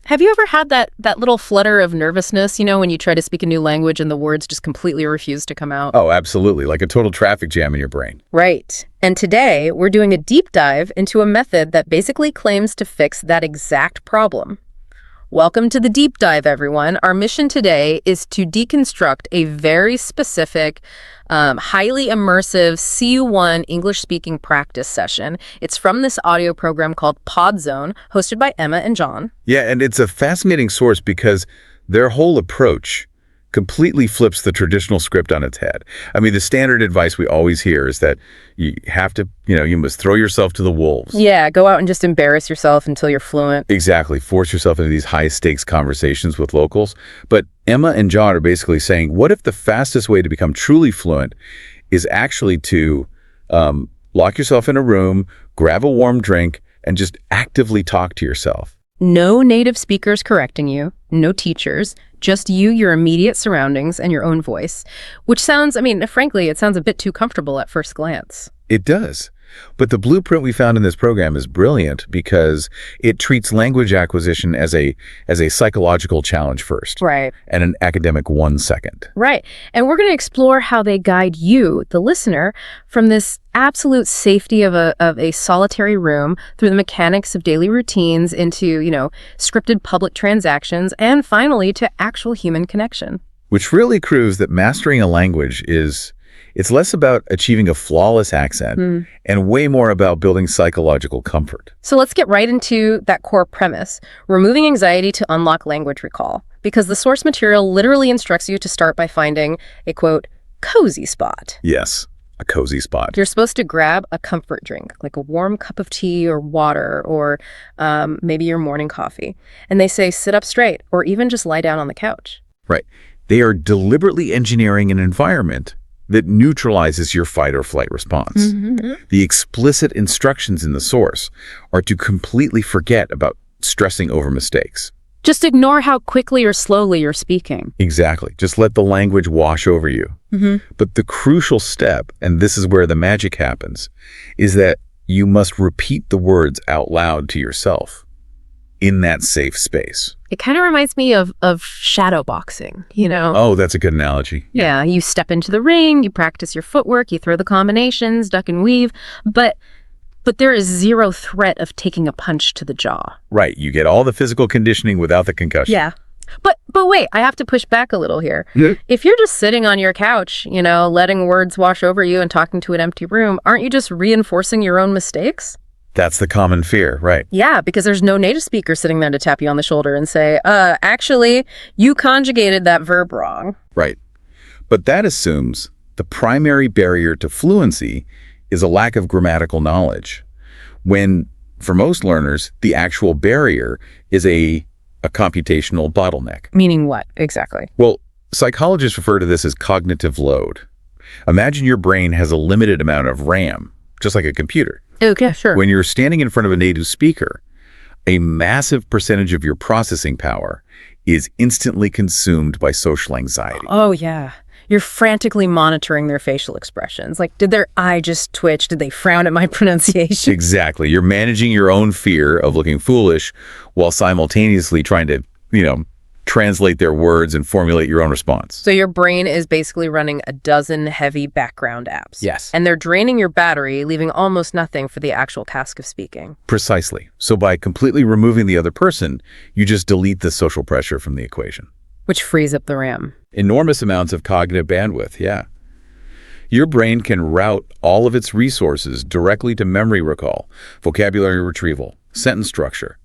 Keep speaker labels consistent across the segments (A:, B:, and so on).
A: Have you ever had that little flutter of nervousness, when you try to speak a new language and the words just completely refuse to come out?
B: Oh, absolutely. Like a total traffic jam in your brain.
A: Right. And today, we're doing a deep dive into a method that basically claims to fix that exact problem. Welcome to the deep dive, everyone. Our mission today is to deconstruct a very specific, highly immersive CU1 English-speaking practice session. It's from this audio program called PodZone, hosted by Emma and John.
B: Yeah, and it's a fascinating source because their whole approach completely flips the traditional script on its head. I mean, the standard advice we always hear is that you have to, you must throw yourself to the wolves.
A: Yeah, go out and just embarrass yourself until you're fluent.
B: Exactly. Force yourself into these high-stakes conversations with locals. But Emma and John are basically saying, what if the fastest way to become truly fluent is actually to lock yourself in a room, grab a warm drink, and just actively talk to yourself?
A: No native speakers correcting you, no teachers, just you, your immediate surroundings, and your own voice. Which sounds, frankly, it sounds a bit too comfortable at first glance.
B: It does. But the blueprint we found in this program is brilliant because it treats language acquisition as a psychological challenge first.
A: Right.
B: And an academic 1 second.
A: Right. And we're going to explore how they guide you, the listener, from this absolute safety of a solitary room through the mechanics of daily routines into, scripted public transactions and finally to actual human connection.
B: Which really proves that mastering a language it's less about achieving a flawless accent and way more about building psychological comfort.
A: So let's get right into that core premise, removing anxiety to unlock language recall, because the source material literally instructs you to start by finding a, quote, cozy spot.
B: Yes, a cozy spot.
A: You're supposed to grab a comfort drink, like a warm cup of tea or water or maybe your morning coffee. And they say sit up straight or even just lie down on the couch.
B: Right. They are deliberately engineering an environment that neutralizes your fight or flight response. The explicit instructions in the source are to completely forget about stressing over mistakes.
A: Just ignore how quickly or slowly you're speaking.
B: Exactly. Just let the language wash over you. But the crucial step, and this is where the magic happens, is that you must repeat the words out loud to yourself in that safe space.
A: It kind of reminds me of shadow boxing,
B: Oh, that's a good analogy.
A: Yeah, you step into the ring, you practice your footwork, you throw the combinations, duck and weave, but there is zero threat of taking a punch to the jaw.
B: Right, you get all the physical conditioning without the concussion.
A: Yeah. But wait, I have to push back a little here.
B: Yeah.
A: If you're just sitting on your couch, letting words wash over you and talking to an empty room, aren't you just reinforcing your own mistakes?
B: That's the common fear, right?
A: Yeah, because there's no native speaker sitting there to tap you on the shoulder and say, actually, you conjugated that verb wrong.
B: Right. But that assumes the primary barrier to fluency is a lack of grammatical knowledge, when, for most learners, the actual barrier is a computational bottleneck.
A: Meaning what, exactly?
B: Well, psychologists refer to this as cognitive load. Imagine your brain has a limited amount of RAM, just like a computer.
A: Okay, sure.
B: When you're standing in front of a native speaker, a massive percentage of your processing power is instantly consumed by social anxiety.
A: Oh, yeah. You're frantically monitoring their facial expressions. Like, did their eye just twitch? Did they frown at my pronunciation?
B: Exactly. You're managing your own fear of looking foolish while simultaneously trying to, translate their words and formulate your own response.
A: So your brain is basically running a dozen heavy background apps.
B: Yes.
A: And they're draining your battery, leaving almost nothing for the actual task of speaking.
B: Precisely. So by completely removing the other person, you just delete the social pressure from the equation.
A: Which frees up the RAM.
B: Enormous amounts of cognitive bandwidth, yeah. Your brain can route all of its resources directly to memory recall, vocabulary retrieval, sentence structure.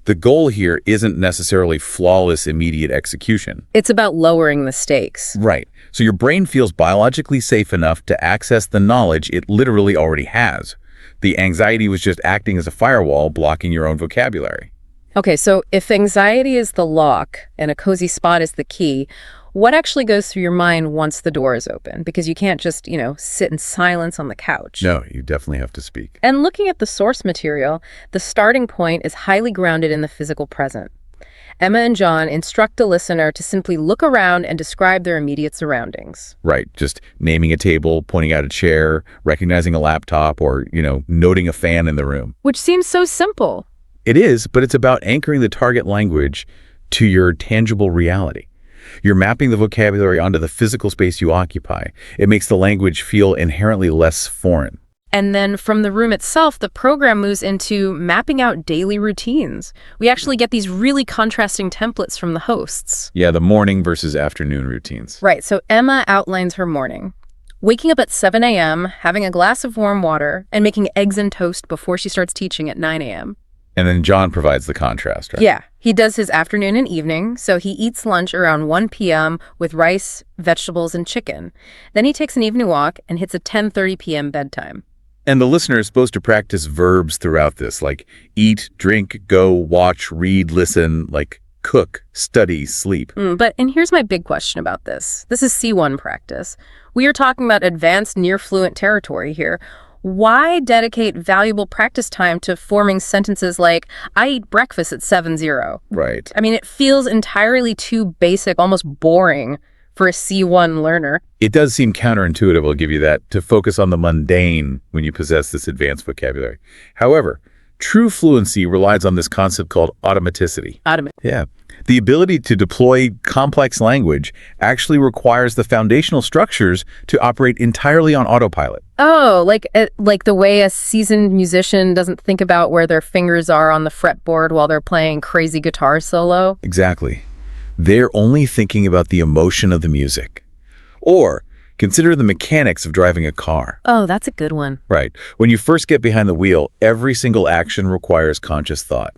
B: The goal here isn't necessarily flawless immediate execution.
A: It's about lowering the stakes.
B: Right. So your brain feels biologically safe enough to access the knowledge it literally already has. The anxiety was just acting as a firewall, blocking your own vocabulary.
A: Okay, so if anxiety is the lock and a cozy spot is the key, what actually goes through your mind once the door is open? Because you can't just, sit in silence on the couch.
B: No, you definitely have to speak.
A: And looking at the source material, the starting point is highly grounded in the physical present. Emma and John instruct the listener to simply look around and describe their immediate surroundings.
B: Right. Just naming a table, pointing out a chair, recognizing a laptop, or, noting a fan in the room.
A: Which seems so simple.
B: It is, but it's about anchoring the target language to your tangible reality. You're mapping the vocabulary onto the physical space you occupy. It makes the language feel inherently less foreign.
A: And then from the room itself, the program moves into mapping out daily routines. We actually get these really contrasting templates from the hosts.
B: Yeah, the morning versus afternoon routines.
A: Right, so Emma outlines her morning. Waking up at 7 a.m., having a glass of warm water, and making eggs and toast before she starts teaching at 9 a.m.
B: And then John provides the contrast, right?
A: Yeah, he does his afternoon and evening, so he eats lunch around 1 p.m. with rice, vegetables, and chicken. Then he takes an evening walk and hits a 10:30 p.m. bedtime.
B: And the listener is supposed to practice verbs throughout this, like eat, drink, go, watch, read, listen, like cook, study, sleep.
A: And here's my big question about this. This is C1 practice. We are talking about advanced near-fluent territory here. Why dedicate valuable practice time to forming sentences like, I eat breakfast at 7:00?
B: Right.
A: I mean, it feels entirely too basic, almost boring for a C1 learner.
B: It does seem counterintuitive, I'll give you that, to focus on the mundane when you possess this advanced vocabulary. However, true fluency relies on this concept called automaticity. Yeah. The ability to deploy complex language actually requires the foundational structures to operate entirely on autopilot.
A: Oh, like the way a seasoned musician doesn't think about where their fingers are on the fretboard while they're playing crazy guitar solo?
B: Exactly. They're only thinking about the emotion of the music. Or consider the mechanics of driving a car.
A: Oh, that's a good one.
B: Right. When you first get behind the wheel, every single action requires conscious thought.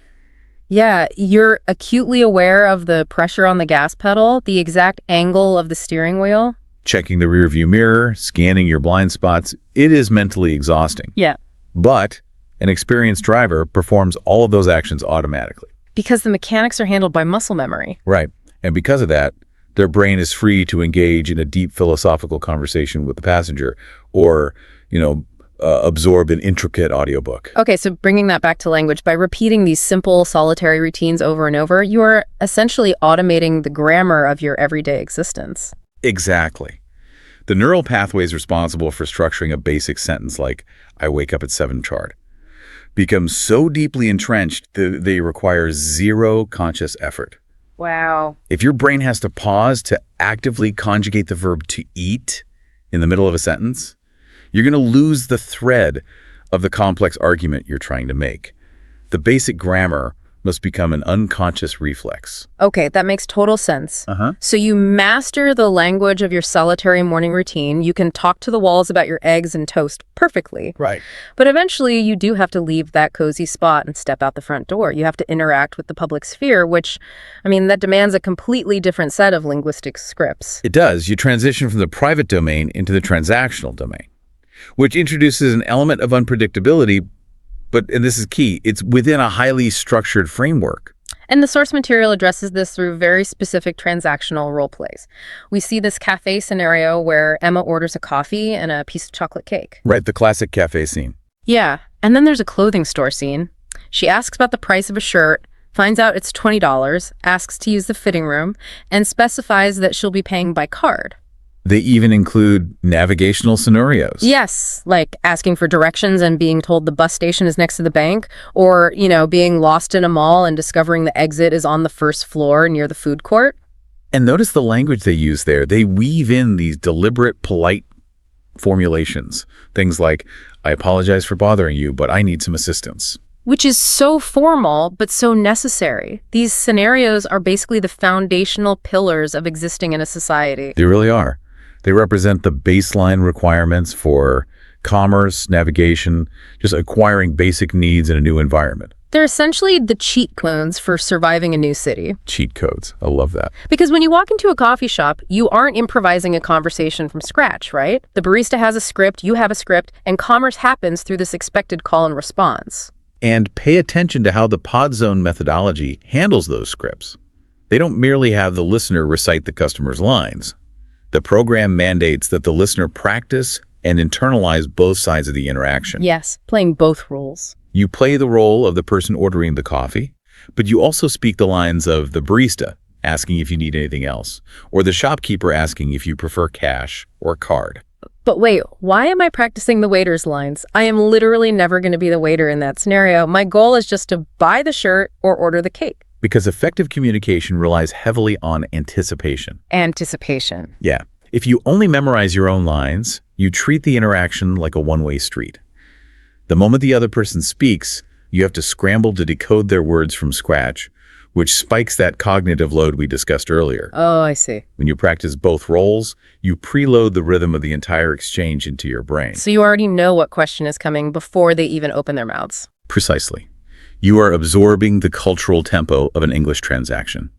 A: Yeah, you're acutely aware of the pressure on the gas pedal, the exact angle of the steering wheel.
B: Checking the rearview mirror, scanning your blind spots, it is mentally exhausting.
A: Yeah.
B: But an experienced driver performs all of those actions automatically.
A: Because the mechanics are handled by muscle memory.
B: Right. And because of that, their brain is free to engage in a deep philosophical conversation with the passenger or, absorb an intricate audiobook.
A: Okay, so bringing that back to language, by repeating these simple, solitary routines over and over, you are essentially automating the grammar of your everyday existence.
B: Exactly. The neural pathways responsible for structuring a basic sentence like, I wake up at 7 chart, become so deeply entrenched that they require zero conscious effort.
A: Wow.
B: If your brain has to pause to actively conjugate the verb to eat in the middle of a sentence, you're going to lose the thread of the complex argument you're trying to make. The basic grammar must become an unconscious reflex.
A: Okay, that makes total sense. So you master the language of your solitary morning routine. You can talk to the walls about your eggs and toast perfectly.
B: Right.
A: But eventually you do have to leave that cozy spot and step out the front door. You have to interact with the public sphere, which, that demands a completely different set of linguistic scripts.
B: It does. You transition from the private domain into the transactional domain, which introduces an element of unpredictability. But, and this is key, it's within a highly structured framework.
A: And the source material addresses this through very specific transactional role plays. We see this cafe scenario where Emma orders a coffee and a piece of chocolate cake.
B: Right, the classic cafe scene.
A: Yeah, and then there's a clothing store scene. She asks about the price of a shirt, finds out it's $20, asks to use the fitting room, and specifies that she'll be paying by card.
B: They even include navigational scenarios.
A: Yes, like asking for directions and being told the bus station is next to the bank, or, being lost in a mall and discovering the exit is on the first floor near the food court.
B: And notice the language they use there. They weave in these deliberate, polite formulations. Things like, I apologize for bothering you, but I need some assistance.
A: Which is so formal, but so necessary. These scenarios are basically the foundational pillars of existing in a society.
B: They really are. They represent the baseline requirements for commerce, navigation, just acquiring basic needs in a new environment.
A: They're essentially the cheat codes for surviving a new city.
B: Cheat codes. I love that.
A: Because when you walk into a coffee shop, you aren't improvising a conversation from scratch, right? The barista has a script, you have a script, and commerce happens through this expected call and response.
B: And pay attention to how the pod zone methodology handles those scripts. They don't merely have the listener recite the customer's lines. The program mandates that the listener practice and internalize both sides of the interaction.
A: Yes, playing both roles.
B: You play the role of the person ordering the coffee, but you also speak the lines of the barista asking if you need anything else, or the shopkeeper asking if you prefer cash or card.
A: But wait, why am I practicing the waiter's lines? I am literally never going to be the waiter in that scenario. My goal is just to buy the shirt or order the cake.
B: Because effective communication relies heavily on anticipation.
A: Anticipation.
B: Yeah. If you only memorize your own lines, you treat the interaction like a one-way street. The moment the other person speaks, you have to scramble to decode their words from scratch, which spikes that cognitive load we discussed earlier.
A: Oh, I see.
B: When you practice both roles, you preload the rhythm of the entire exchange into your brain.
A: So you already know what question is coming before they even open their mouths.
B: Precisely. You are absorbing the cultural tempo of an English transaction.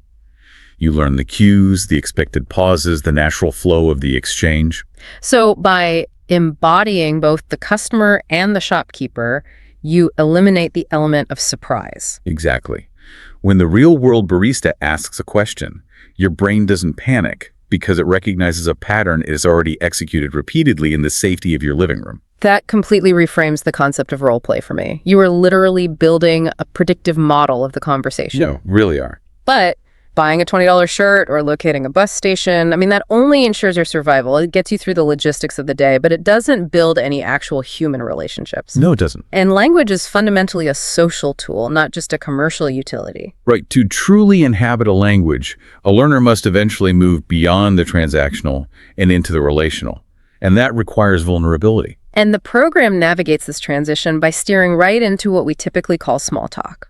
B: You learn the cues, the expected pauses, the natural flow of the exchange.
A: So by embodying both the customer and the shopkeeper, you eliminate the element of surprise.
B: Exactly. When the real-world barista asks a question, your brain doesn't panic because it recognizes a pattern it has already executed repeatedly in the safety of your living room.
A: That completely reframes the concept of role play for me. You are literally building a predictive model of the conversation.
B: You really are.
A: But buying a $20 shirt or locating a bus station, I mean, that only ensures your survival. It gets you through the logistics of the day, but it doesn't build any actual human relationships.
B: No, it doesn't.
A: And language is fundamentally a social tool, not just a commercial utility.
B: Right. To truly inhabit a language, a learner must eventually move beyond the transactional and into the relational. And that requires vulnerability.
A: And the program navigates this transition by steering right into what we typically call small talk.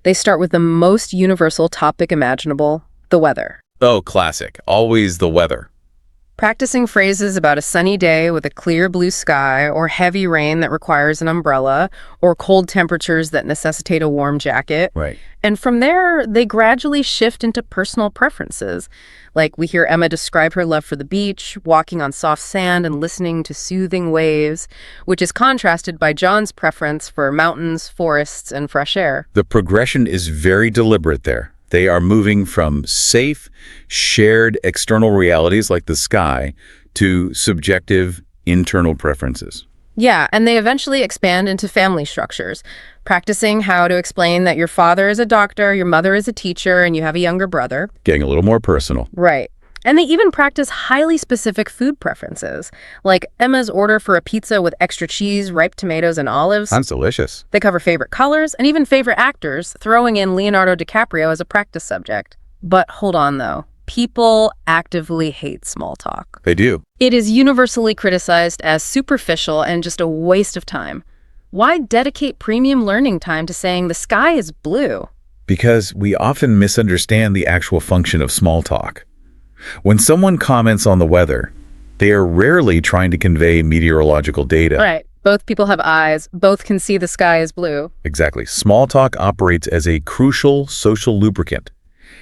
A: They start with the most universal topic imaginable, the weather.
B: Oh, classic. Always the weather.
A: Practicing phrases about a sunny day with a clear blue sky, or heavy rain that requires an umbrella, or cold temperatures that necessitate a warm jacket.
B: Right.
A: And from there, they gradually shift into personal preferences. Like we hear Emma describe her love for the beach, walking on soft sand and listening to soothing waves, which is contrasted by John's preference for mountains, forests, and fresh air.
B: The progression is very deliberate there. They are moving from safe, shared external realities like the sky to subjective internal preferences.
A: Yeah, and they eventually expand into family structures, practicing how to explain that your father is a doctor, your mother is a teacher, and you have a younger brother.
B: Getting a little more personal.
A: Right. And they even practice highly specific food preferences, like Emma's order for a pizza with extra cheese, ripe tomatoes, and olives.
B: Sounds delicious.
A: They cover favorite colors and even favorite actors, throwing in Leonardo DiCaprio as a practice subject. But hold on, though. People actively hate small talk.
B: They do.
A: It is universally criticized as superficial and just a waste of time. Why dedicate premium learning time to saying the sky is blue?
B: Because we often misunderstand the actual function of small talk. When someone comments on the weather, they are rarely trying to convey meteorological data.
A: Right. Both people have eyes. Both can see the sky is blue.
B: Exactly. Small talk operates as a crucial social lubricant.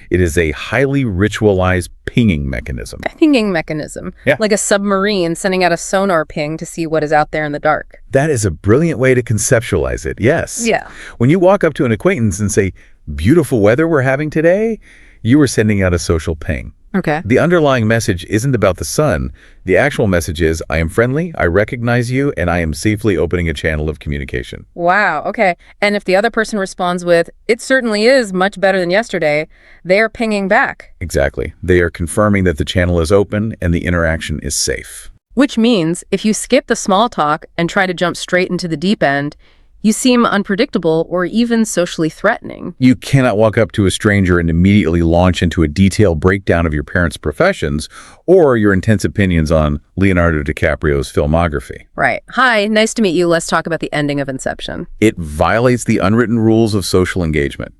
B: It is a highly ritualized pinging mechanism.
A: Pinging mechanism.
B: Yeah.
A: Like a submarine sending out a sonar ping to see what is out there in the dark.
B: That is a brilliant way to conceptualize it, yes.
A: Yeah.
B: When you walk up to an acquaintance and say, "Beautiful weather we're having today," you are sending out a social ping.
A: Okay.
B: The underlying message isn't about the sun. The actual message is, I am friendly, I recognize you, and I am safely opening a channel of communication.
A: Wow, okay. And if the other person responds with, "It certainly is much better than yesterday," they are pinging back.
B: Exactly. They are confirming that the channel is open and the interaction is safe.
A: Which means if you skip the small talk and try to jump straight into the deep end, you seem unpredictable or even socially threatening.
B: You cannot walk up to a stranger and immediately launch into a detailed breakdown of your parents' professions or your intense opinions on Leonardo DiCaprio's filmography.
A: Right. Hi, nice to meet you. Let's talk about the ending of Inception.
B: It violates the unwritten rules of social engagement.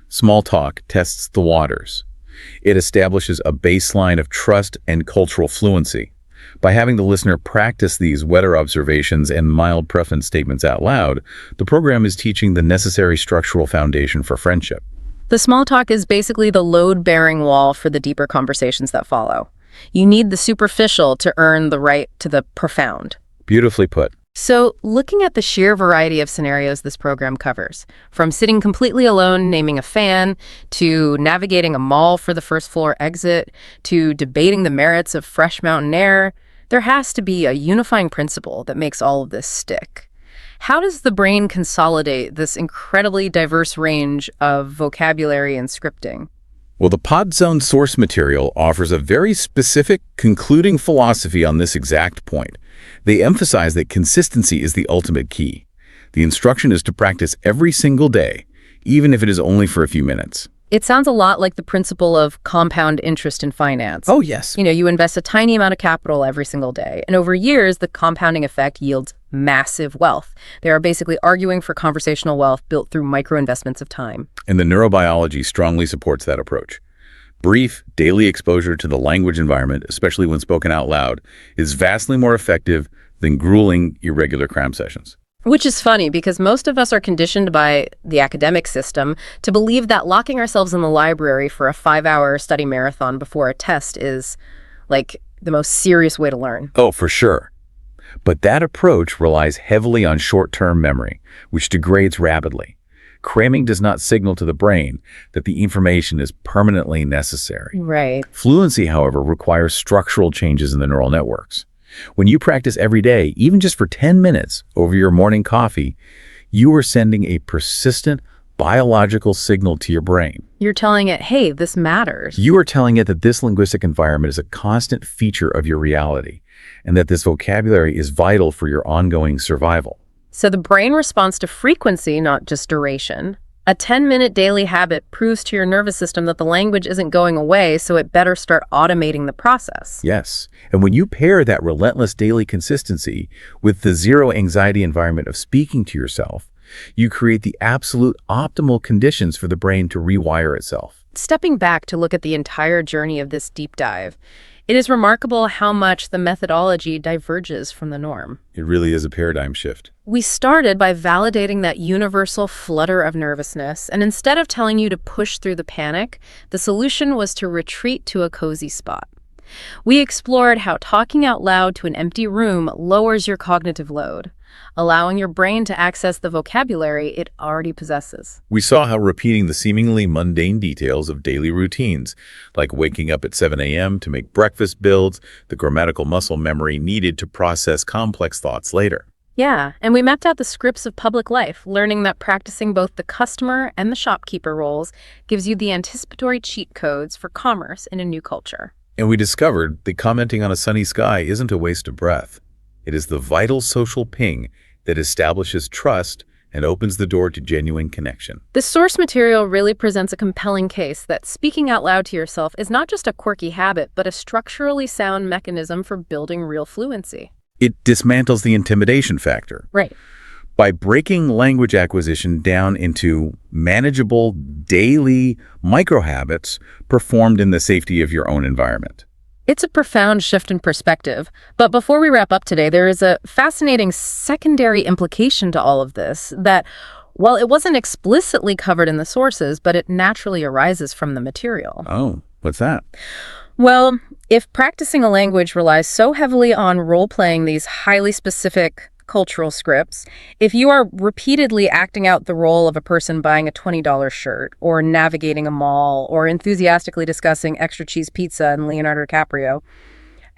B: Small talk tests the waters. It establishes a baseline of trust and cultural fluency. By having the listener practice these weather observations and mild preference statements out loud, the program is teaching the necessary structural foundation for friendship.
A: The small talk is basically the load-bearing wall for the deeper conversations that follow. You need the superficial to earn the right to the profound.
B: Beautifully put.
A: So, looking at the sheer variety of scenarios this program covers, from sitting completely alone naming a fan, to navigating a mall for the first floor exit, to debating the merits of fresh mountain air, there has to be a unifying principle that makes all of this stick. How does the brain consolidate this incredibly diverse range of vocabulary and scripting?
B: Well, the Podzone source material offers a very specific, concluding philosophy on this exact point. They emphasize that consistency is the ultimate key. The instruction is to practice every single day, even if it is only for a few minutes.
A: It sounds a lot like the principle of compound interest in finance.
B: Oh, yes.
A: You invest a tiny amount of capital every single day, and over years, the compounding effect yields massive wealth. They are basically arguing for conversational wealth built through micro-investments of time.
B: And the neurobiology strongly supports that approach. Brief, daily exposure to the language environment, especially when spoken out loud, is vastly more effective than grueling, irregular cram sessions.
A: Which is funny because most of us are conditioned by the academic system to believe that locking ourselves in the library for a 5-hour study marathon before a test is, like, the most serious way to learn.
B: Oh, for sure. But that approach relies heavily on short-term memory, which degrades rapidly. Cramming does not signal to the brain that the information is permanently necessary.
A: Right.
B: Fluency, however, requires structural changes in the neural networks. When you practice every day, even just for 10 minutes over your morning coffee, you are sending a persistent biological signal to your brain.
A: You're telling it, hey, this matters.
B: You are telling it that this linguistic environment is a constant feature of your reality, and that this vocabulary is vital for your ongoing survival.
A: So the brain responds to frequency, not just duration. A 10-minute daily habit proves to your nervous system that the language isn't going away, so it better start automating the process.
B: Yes, and when you pair that relentless daily consistency with the zero anxiety environment of speaking to yourself, you create the absolute optimal conditions for the brain to rewire itself.
A: Stepping back to look at the entire journey of this deep dive, it is remarkable how much the methodology diverges from the norm.
B: It really is a paradigm shift.
A: We started by validating that universal flutter of nervousness, and instead of telling you to push through the panic, the solution was to retreat to a cozy spot. We explored how talking out loud to an empty room lowers your cognitive load, allowing your brain to access the vocabulary it already possesses.
B: We saw how repeating the seemingly mundane details of daily routines, like waking up at 7 a.m. to make breakfast, builds the grammatical muscle memory needed to process complex thoughts later.
A: Yeah, and we mapped out the scripts of public life, learning that practicing both the customer and the shopkeeper roles gives you the anticipatory cheat codes for commerce in a new culture.
B: And we discovered that commenting on a sunny sky isn't a waste of breath. It is the vital social ping that establishes trust and opens the door to genuine connection.
A: The source material really presents a compelling case that speaking out loud to yourself is not just a quirky habit, but a structurally sound mechanism for building real fluency.
B: It dismantles the intimidation factor.
A: Right.
B: By breaking language acquisition down into manageable, daily micro-habits performed in the safety of your own environment.
A: It's a profound shift in perspective. But before we wrap up today, there is a fascinating secondary implication to all of this that, while it wasn't explicitly covered in the sources, but it naturally arises from the material.
B: Oh, what's that?
A: Well, if practicing a language relies so heavily on role-playing these highly specific cultural scripts, if you are repeatedly acting out the role of a person buying a $20 shirt, or navigating a mall, or enthusiastically discussing extra cheese pizza and Leonardo DiCaprio,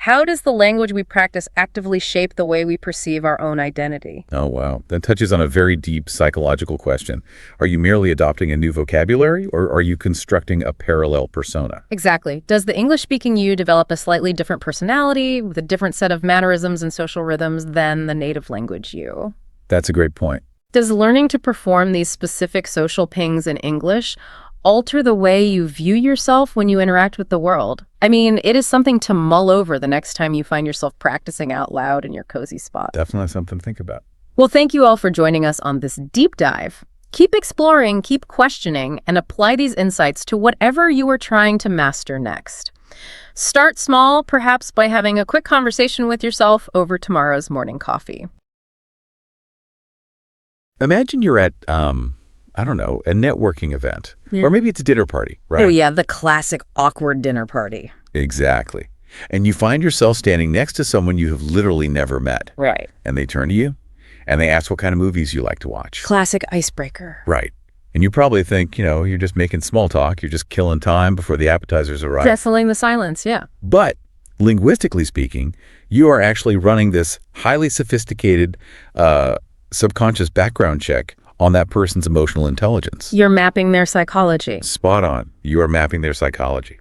A: how does the language we practice actively shape the way we perceive our own identity?
B: Oh, wow. That touches on a very deep psychological question. Are you merely adopting a new vocabulary, or are you constructing a parallel persona?
A: Exactly. Does the English-speaking you develop a slightly different personality with a different set of mannerisms and social rhythms than the native language you?
B: That's a great point.
A: Does learning to perform these specific social pings in English alter the way you view yourself when you interact with the world? I mean, it is something to mull over the next time you find yourself practicing out loud in your cozy spot.
B: Definitely something to think about.
A: Well, thank you all for joining us on this deep dive. Keep exploring, keep questioning, and apply these insights to whatever you are trying to master next. Start small, perhaps by having a quick conversation with yourself over tomorrow's morning coffee.
B: Imagine you're at, I don't know, a networking event.
A: Yeah.
B: Or maybe it's a dinner party, right?
A: Oh yeah, the classic awkward dinner party.
B: Exactly. And you find yourself standing next to someone you have literally never met.
A: Right.
B: And they turn to you, and they ask what kind of movies you like to watch.
A: Classic icebreaker.
B: Right. And you probably think, you're just making small talk. You're just killing time before the appetizers arrive.
A: Wrestling the silence, yeah.
B: But linguistically speaking, you are actually running this highly sophisticated subconscious background check on that person's emotional intelligence.
A: You're mapping their psychology.
B: Spot on. You are mapping their psychology.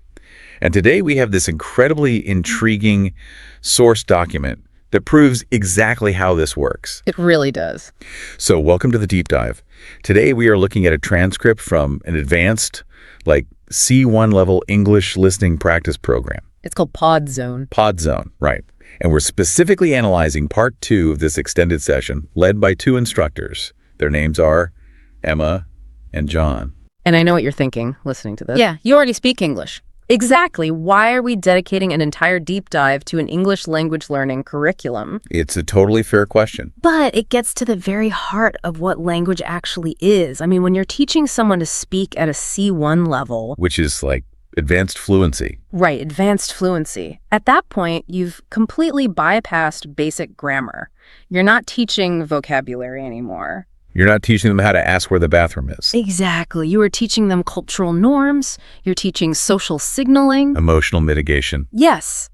B: And today we have this incredibly intriguing source document that proves exactly how this works.
A: It really does.
B: So welcome to the deep dive. Today we are looking at a transcript from an advanced, like C1 level English listening practice program.
A: It's called Pod Zone.
B: Pod Zone, right. And we're specifically analyzing part 2 of this extended session, led by 2 instructors. Their names are Emma and John.
A: And I know what you're thinking, listening to this. Yeah, you already speak English. Exactly. Why are we dedicating an entire deep dive to an English language learning curriculum?
B: It's a totally fair question.
A: But it gets to the very heart of what language actually is. I mean, when you're teaching someone to speak at a C1 level,
B: Which is like advanced fluency.
A: right, advanced fluency, at that point, you've completely bypassed basic grammar. You're not teaching vocabulary anymore.
B: You're not teaching them how to ask where the bathroom is.
A: Exactly. You are teaching them cultural norms. You're teaching social signaling.
B: Emotional mitigation.
A: Yes.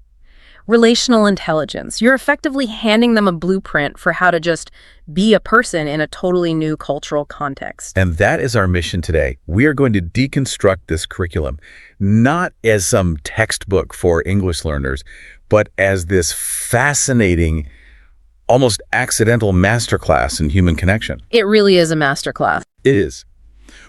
A: Relational intelligence. You're effectively handing them a blueprint for how to just be a person in a totally new cultural context.
B: And that is our mission today. We are going to deconstruct this curriculum, not as some textbook for English learners, but as this fascinating, almost accidental masterclass in human connection.
A: It really is a masterclass.
B: It is.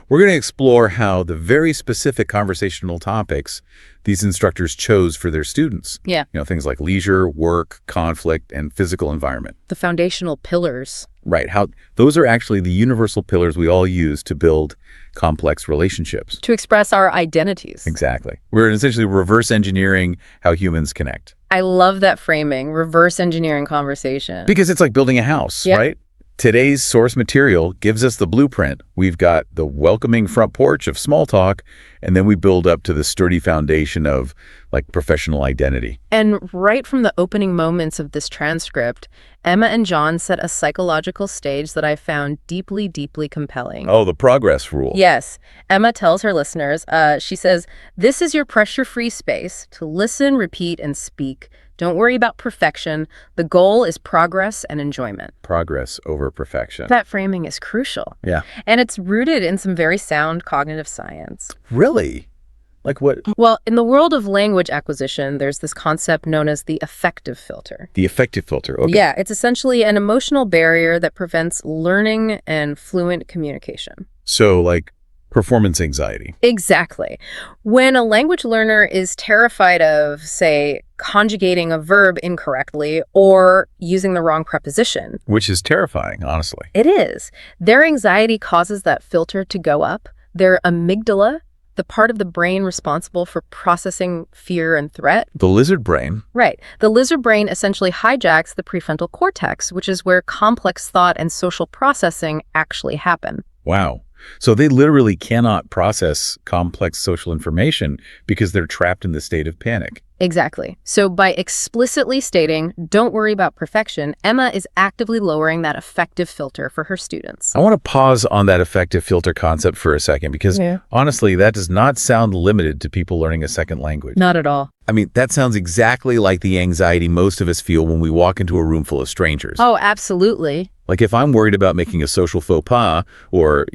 B: We're going to explore how the very specific conversational topics these instructors chose for their students.
A: Yeah.
B: Things like leisure, work, conflict, and physical environment.
A: The foundational pillars.
B: Right. How those are actually the universal pillars we all use to build complex relationships.
A: To express our identities.
B: Exactly. We're essentially reverse engineering how humans connect.
A: I love that framing, reverse engineering conversation.
B: Because it's like building a house,
A: Yeah.
B: right? Today's source material gives us the blueprint. We've got the welcoming front porch of small talk, and then we build up to the sturdy foundation of like professional identity.
A: And right from the opening moments of this transcript, Emma and John set a psychological stage that I found deeply, deeply compelling.
B: Oh, the progress rule.
A: Yes. Emma tells her listeners, she says, "This is your pressure-free space to listen, repeat, and speak. Don't worry about perfection. The goal is progress and enjoyment."
B: Progress over perfection.
A: That framing is crucial.
B: Yeah.
A: And it's rooted in some very sound cognitive science.
B: Really? Like what?
A: Well, in the world of language acquisition, there's this concept known as the affective filter.
B: The affective filter. Okay.
A: Yeah, it's essentially an emotional barrier that prevents learning and fluent communication.
B: So like performance anxiety.
A: Exactly. When a language learner is terrified of, say, conjugating a verb incorrectly or using the wrong preposition.
B: Which is terrifying, honestly.
A: It is. Their anxiety causes that filter to go up. Their amygdala, the part of the brain responsible for processing fear and threat.
B: The lizard brain.
A: Right. The lizard brain essentially hijacks the prefrontal cortex, which is where complex thought and social processing actually happen.
B: Wow. So they literally cannot process complex social information because they're trapped in the state of panic.
A: Exactly. So by explicitly stating, "Don't worry about perfection," Emma is actively lowering that affective filter for her students.
B: I want to pause on that affective filter concept for a second because honestly, that does not sound limited to people learning a second language.
A: Not at all.
B: I mean, that sounds exactly like the anxiety most of us feel when we walk into a room full of strangers.
A: Oh, absolutely.
B: Like if I'm worried about making a social faux pas or,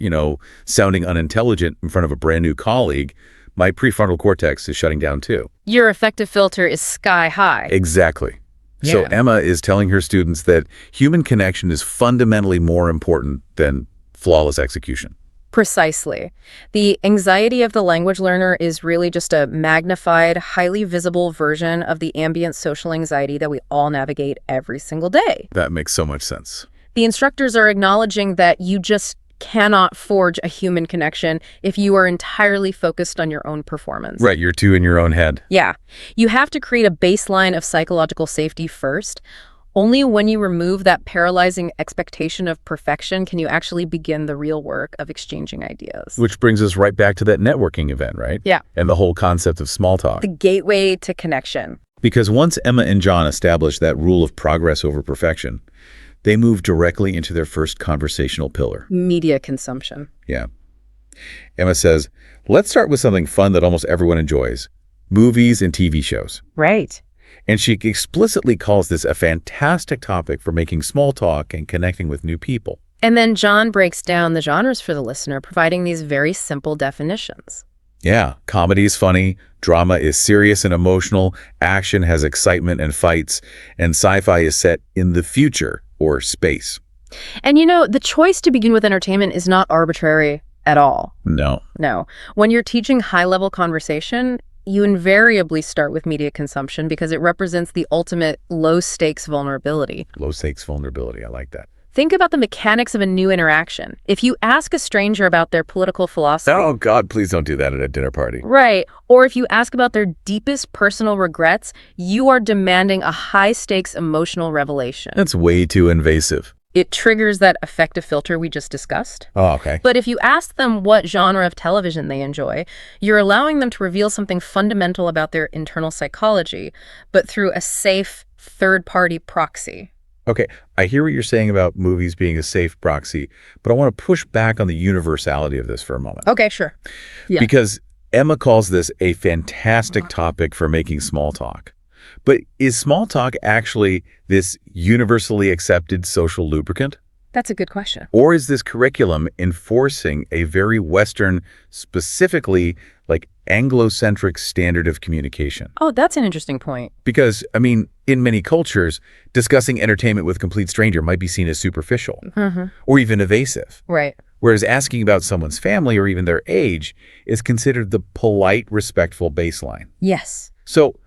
B: sounding unintelligent in front of a brand new colleague, my prefrontal cortex is shutting down too.
A: Your affective filter is sky high.
B: Exactly. So
A: Yeah.
B: Emma is telling her students that human connection is fundamentally more important than flawless execution.
A: Precisely. The anxiety of the language learner is really just a magnified, highly visible version of the ambient social anxiety that we all navigate every single day.
B: That makes so much sense.
A: The instructors are acknowledging that you just cannot forge a human connection if you are entirely focused on your own performance.
B: Right, you're too in your own head.
A: Yeah. You have to create a baseline of psychological safety first. Only when you remove that paralyzing expectation of perfection can you actually begin the real work of exchanging ideas.
B: Which brings us right back to that networking event, right?
A: Yeah.
B: And the whole concept of small talk.
A: The gateway to connection.
B: Because once Emma and John established that rule of progress over perfection, they moved directly into their first conversational pillar.
A: Media consumption.
B: Yeah. Emma says, let's start with something fun that almost everyone enjoys, movies and TV shows.
A: Right.
B: And she explicitly calls this a fantastic topic for making small talk and connecting with new people.
A: And then John breaks down the genres for the listener, providing these very simple definitions.
B: Yeah, comedy is funny, drama is serious and emotional, action has excitement and fights, and sci-fi is set in the future or space.
A: And the choice to begin with entertainment is not arbitrary at all.
B: No.
A: No. When you're teaching high-level conversation, you invariably start with media consumption because it represents the ultimate low-stakes vulnerability.
B: Low-stakes vulnerability, I like that.
A: Think about the mechanics of a new interaction. If you ask a stranger about their political philosophy...
B: Oh, God, please don't do that at a dinner party.
A: Right. Or if you ask about their deepest personal regrets, you are demanding a high-stakes emotional revelation.
B: That's way too invasive.
A: It triggers that affective filter we just discussed.
B: Oh, okay.
A: But if you ask them what genre of television they enjoy, you're allowing them to reveal something fundamental about their internal psychology, but through a safe third-party proxy.
B: Okay, I hear what you're saying about movies being a safe proxy, but I want to push back on the universality of this for a moment.
A: Okay, sure. Yeah.
B: Because Emma calls this a fantastic topic for making small talk. But is small talk actually this universally accepted social lubricant?
A: That's a good question.
B: Or is this curriculum enforcing a very Western, specifically like Anglo-centric standard of communication?
A: Oh, that's an interesting point.
B: Because, in many cultures, discussing entertainment with a complete stranger might be seen as superficial or even evasive.
A: Right.
B: Whereas asking about someone's family or even their age is considered the polite, respectful baseline.
A: Yes.
B: So,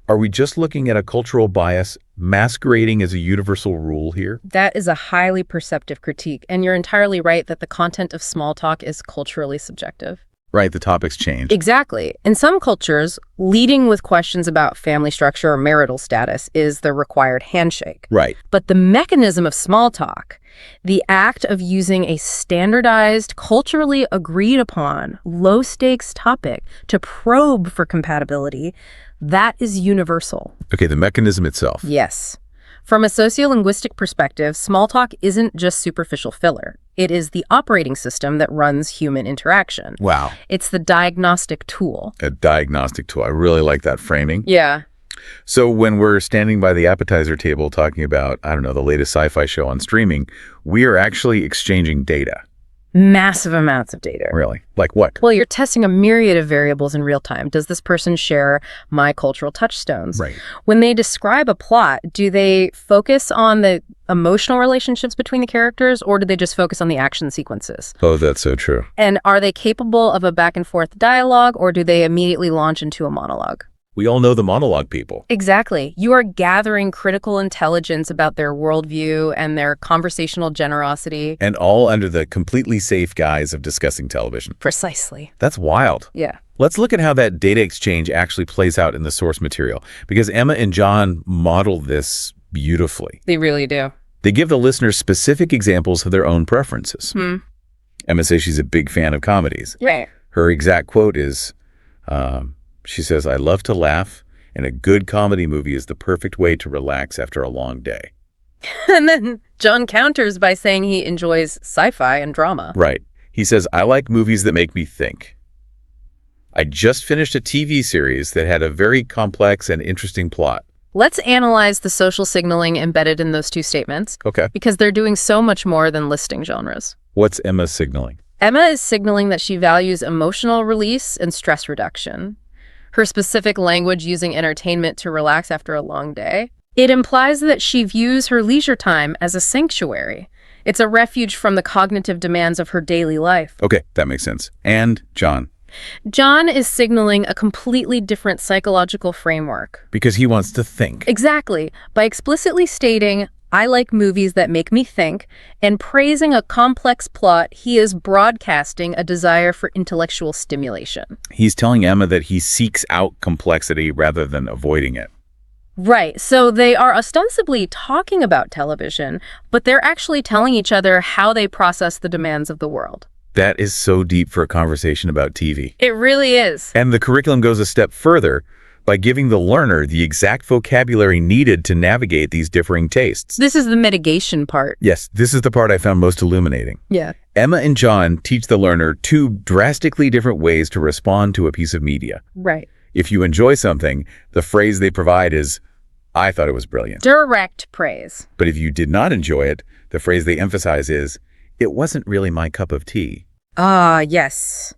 B: are we just looking at a cultural bias masquerading as a universal rule here?
A: That is a highly perceptive critique, and you're entirely right that the content of small talk is culturally subjective.
B: Right, the topics change.
A: Exactly. In some cultures, leading with questions about family structure or marital status is the required handshake.
B: Right.
A: But the mechanism of small talk, the act of using a standardized, culturally agreed upon, low-stakes topic to probe for compatibility, that is universal.
B: Okay, the mechanism itself.
A: Yes. From a sociolinguistic perspective, small talk isn't just superficial filler. It is the operating system that runs human interaction.
B: Wow.
A: It's the diagnostic tool.
B: A diagnostic tool. I really like that framing.
A: Yeah.
B: So when we're standing by the appetizer table talking about, I don't know, the latest sci-fi show on streaming, we are actually exchanging data.
A: Massive amounts of data.
B: Really? Like what?
A: Well, you're testing a myriad of variables in real time. Does this person share my cultural touchstones?
B: Right.
A: When they describe a plot, do they focus on the emotional relationships between the characters, or do they just focus on the action sequences?
B: Oh, that's so true.
A: And are they capable of a back and forth dialogue, or do they immediately launch into a monologue?
B: We all know the monologue people.
A: Exactly. You are gathering critical intelligence about their worldview and their conversational generosity.
B: And all under the completely safe guise of discussing television.
A: Precisely.
B: That's wild.
A: Yeah.
B: Let's look at how that data exchange actually plays out in the source material, because Emma and John model this beautifully.
A: They really do.
B: They give the listeners specific examples of their own preferences. Emma says she's a big fan of comedies.
A: Right.
B: Her exact quote is, she says, "I love to laugh, and a good comedy movie is the perfect way to relax after a long day."
A: And then John counters by saying he enjoys sci-fi and drama.
B: Right. He says, "I like movies that make me think. I just finished a TV series that had a very complex and interesting plot."
A: Let's analyze the social signaling embedded in those two statements.
B: Okay.
A: Because they're doing so much more than listing genres.
B: What's Emma signaling?
A: Emma is signaling that she values emotional release and stress reduction. Her specific language using entertainment to relax after a long day. It implies that she views her leisure time as a sanctuary. It's a refuge from the cognitive demands of her daily life.
B: Okay, that makes sense. And John?
A: John is signaling a completely different psychological framework.
B: Because he wants to think.
A: Exactly. By explicitly stating, "I like movies that make me think," and praising a complex plot, he is broadcasting a desire for intellectual stimulation.
B: He's telling Emma that he seeks out complexity rather than avoiding it.
A: Right. So they are ostensibly talking about television, but they're actually telling each other how they process the demands of the world.
B: That is so deep for a conversation about TV.
A: It really is.
B: And the curriculum goes a step further by giving the learner the exact vocabulary needed to navigate these differing tastes.
A: This is the mitigation part.
B: Yes, this is the part I found most illuminating.
A: Yeah.
B: Emma and John teach the learner two drastically different ways to respond to a piece of media.
A: Right.
B: If you enjoy something, the phrase they provide is, "I thought it was brilliant."
A: Direct praise.
B: But if you did not enjoy it, the phrase they emphasize is, it wasn't really my cup of tea.
A: Ah, yes.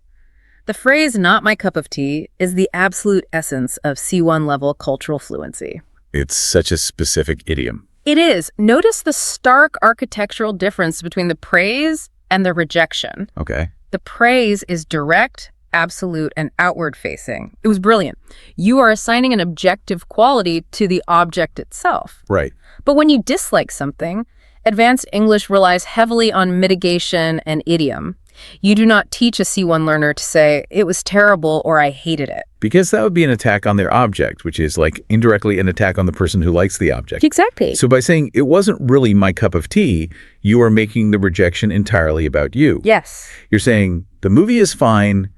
A: The phrase "not my cup of tea" is the absolute essence of C1 level cultural fluency.
B: It's such a specific idiom.
A: It is. Notice the stark architectural difference between the praise and the rejection.
B: Okay.
A: The praise is direct, absolute, and outward-facing. It was brilliant. You are assigning an objective quality to the object itself.
B: Right.
A: But when you dislike something, advanced English relies heavily on mitigation and idiom. You do not teach a C1 learner to say, "it was terrible" or "I hated it."
B: Because that would be an attack on their object, which is like indirectly an attack on the person who likes the object.
A: Exactly.
B: So by saying it wasn't really my cup of tea, you are making the rejection entirely about you.
A: Yes.
B: You're saying the movie is fine,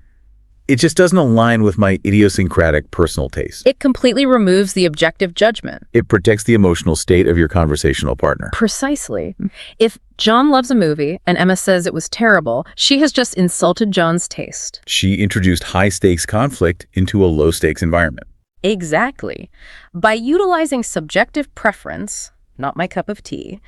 B: it just doesn't align with my idiosyncratic personal taste.
A: It completely removes the objective judgment.
B: It protects the emotional state of your conversational partner.
A: Precisely. If John loves a movie and Emma says it was terrible, she has just insulted John's taste.
B: She introduced high-stakes conflict into a low-stakes environment.
A: Exactly. By utilizing subjective preference, not my cup of tea,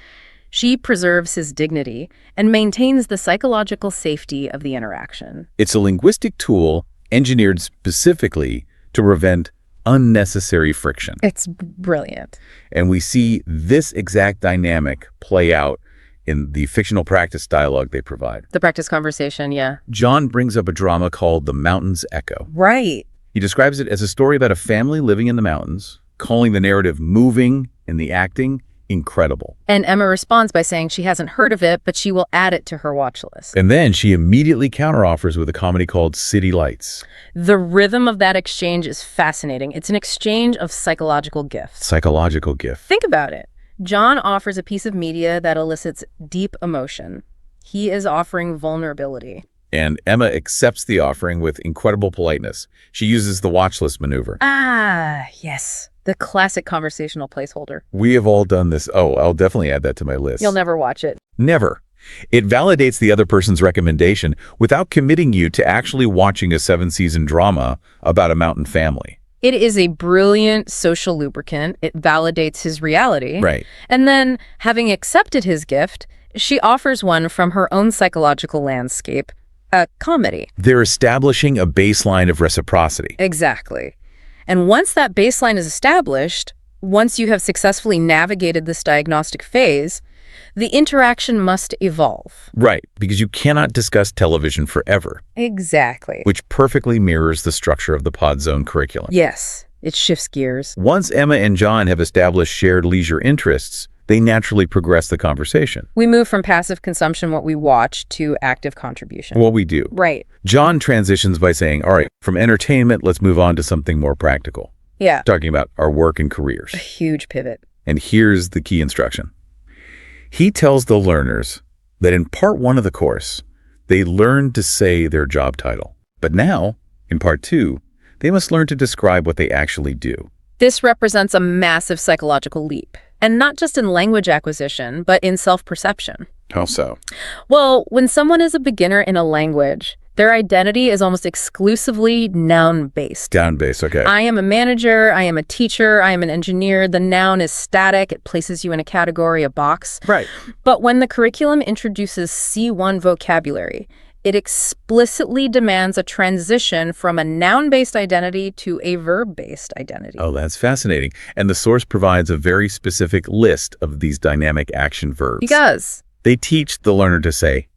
A: she preserves his dignity and maintains the psychological safety of the interaction.
B: It's a linguistic tool engineered specifically to prevent unnecessary friction.
A: It's brilliant.
B: And we see this exact dynamic play out in the fictional practice dialogue they provide.
A: The practice conversation, yeah.
B: John brings up a drama called The Mountain's Echo.
A: Right.
B: He describes it as a story about a family living in the mountains, calling the narrative moving and the acting incredible.
A: And Emma responds by saying she hasn't heard of it, but she will add it to her watch list.
B: And then she immediately counteroffers with a comedy called City Lights.
A: The rhythm of that exchange is fascinating. It's an exchange of psychological gifts.
B: Psychological gift.
A: Think about it. John offers a piece of media that elicits deep emotion. He is offering vulnerability.
B: And Emma accepts the offering with incredible politeness. She uses the watch list maneuver.
A: Ah, yes. The classic conversational placeholder.
B: We have all done this. Oh, I'll definitely add that to my list.
A: You'll never watch it.
B: Never. It validates the other person's recommendation without committing you to actually watching a 7-season drama about a mountain family.
A: It is a brilliant social lubricant. It validates his reality.
B: Right.
A: And then, having accepted his gift, she offers one from her own psychological landscape, a comedy.
B: They're establishing a baseline of reciprocity.
A: Exactly. And once that baseline is established, once you have successfully navigated this diagnostic phase, the interaction must evolve.
B: Right, because you cannot discuss television forever.
A: Exactly.
B: Which perfectly mirrors the structure of the Pod Zone curriculum.
A: Yes, it shifts gears.
B: Once Emma and John have established shared leisure interests, they naturally progress the conversation.
A: We move from passive consumption, what we watch, to active contribution.
B: What we do.
A: Right.
B: John transitions by saying, all right, from entertainment, let's move on to something more practical.
A: Yeah.
B: Talking about our work and careers.
A: A huge pivot.
B: And here's the key instruction. He tells the learners that in part 1 of the course, they learn to say their job title. But now, in part 2, they must learn to describe what they actually do.
A: This represents a massive psychological leap. And not just in language acquisition, but in self-perception.
B: How so?
A: Well, when someone is a beginner in a language, their identity is almost exclusively noun-based.
B: Noun-based, okay.
A: I am a manager, I am a teacher, I am an engineer. The noun is static. It places you in a category, a box.
B: Right.
A: But when the curriculum introduces C1 vocabulary, it explicitly demands a transition from a noun-based identity to a verb-based identity.
B: Oh, that's fascinating. And the source provides a very specific list of these dynamic action verbs.
A: He does.
B: They teach the learner to say,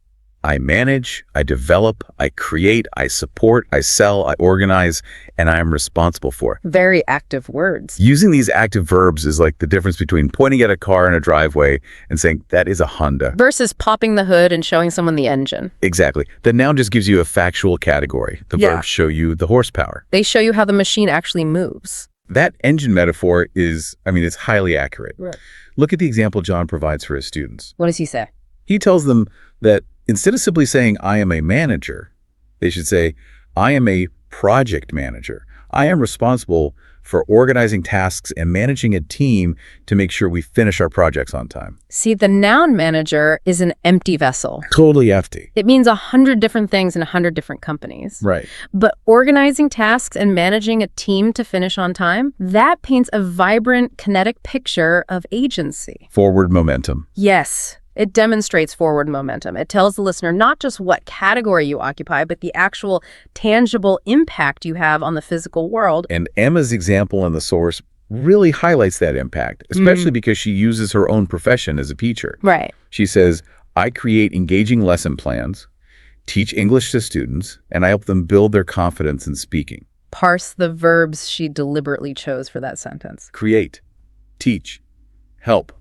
B: I manage, I develop, I create, I support, I sell, I organize, and I am responsible for.
A: Very active words.
B: Using these active verbs is like the difference between pointing at a car in a driveway and saying, that is a Honda.
A: Versus popping the hood and showing someone the engine.
B: Exactly. The noun just gives you a factual category. The verbs show you the horsepower.
A: They show you how the machine actually moves.
B: That engine metaphor is, it's highly accurate.
A: Right.
B: Look at the example John provides for his students.
A: What does he say?
B: He tells them that instead of simply saying, I am a manager, they should say, I am a project manager. I am responsible for organizing tasks and managing a team to make sure we finish our projects on time.
A: See, the noun manager is an empty vessel.
B: Totally empty.
A: It means 100 different things in 100 different companies.
B: Right.
A: But organizing tasks and managing a team to finish on time, that paints a vibrant, kinetic picture of agency.
B: Forward momentum.
A: Yes. It demonstrates forward momentum. It tells the listener not just what category you occupy, but the actual tangible impact you have on the physical world.
B: And Emma's example in the source really highlights that impact, especially because she uses her own profession as a teacher.
A: Right.
B: She says, I create engaging lesson plans, teach English to students, and I help them build their confidence in speaking.
A: Parse the verbs she deliberately chose for that sentence.
B: Create, teach, help,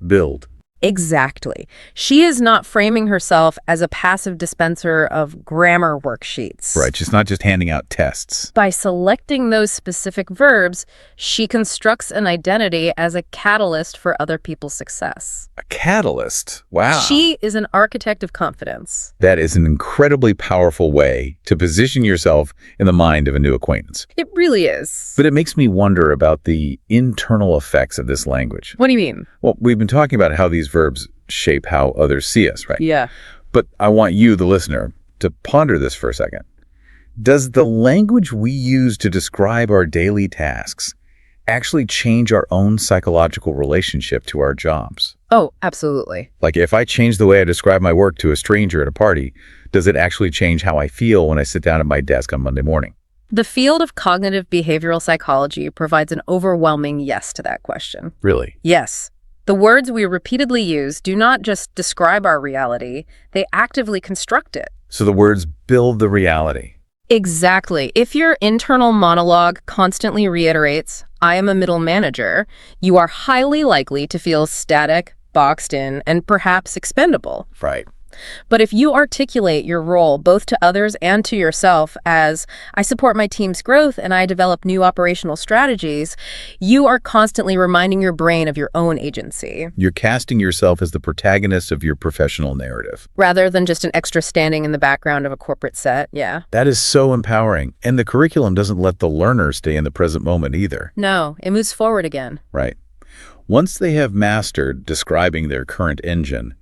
B: build.
A: Exactly. She is not framing herself as a passive dispenser of grammar worksheets.
B: Right, she's not just handing out tests.
A: By selecting those specific verbs, she constructs an identity as a catalyst for other people's success.
B: A catalyst? Wow.
A: She is an architect of confidence.
B: That is an incredibly powerful way to position yourself in the mind of a new acquaintance.
A: It really is.
B: But it makes me wonder about the internal effects of this language.
A: What do you mean?
B: Well, we've been talking about how these verbs shape how others see us, right?
A: Yeah.
B: But I want you, the listener, to ponder this for a second. Does the language we use to describe our daily tasks actually change our own psychological relationship to our jobs?
A: Oh, absolutely.
B: Like if I change the way I describe my work to a stranger at a party, does it actually change how I feel when I sit down at my desk on Monday morning?
A: The field of cognitive behavioral psychology provides an overwhelming yes to that question.
B: Really?
A: Yes. The words we repeatedly use do not just describe our reality, they actively construct it.
B: So the words build the reality.
A: Exactly. If your internal monologue constantly reiterates, I am a middle manager, you are highly likely to feel static, boxed in, and perhaps expendable.
B: Right.
A: But if you articulate your role both to others and to yourself as, I support my team's growth and I develop new operational strategies, you are constantly reminding your brain of your own agency.
B: You're casting yourself as the protagonist of your professional narrative.
A: Rather than just an extra standing in the background of a corporate set, yeah.
B: That is so empowering. And the curriculum doesn't let the learner stay in the present moment either.
A: No, it moves forward again.
B: Right. Once they have mastered describing their current engine,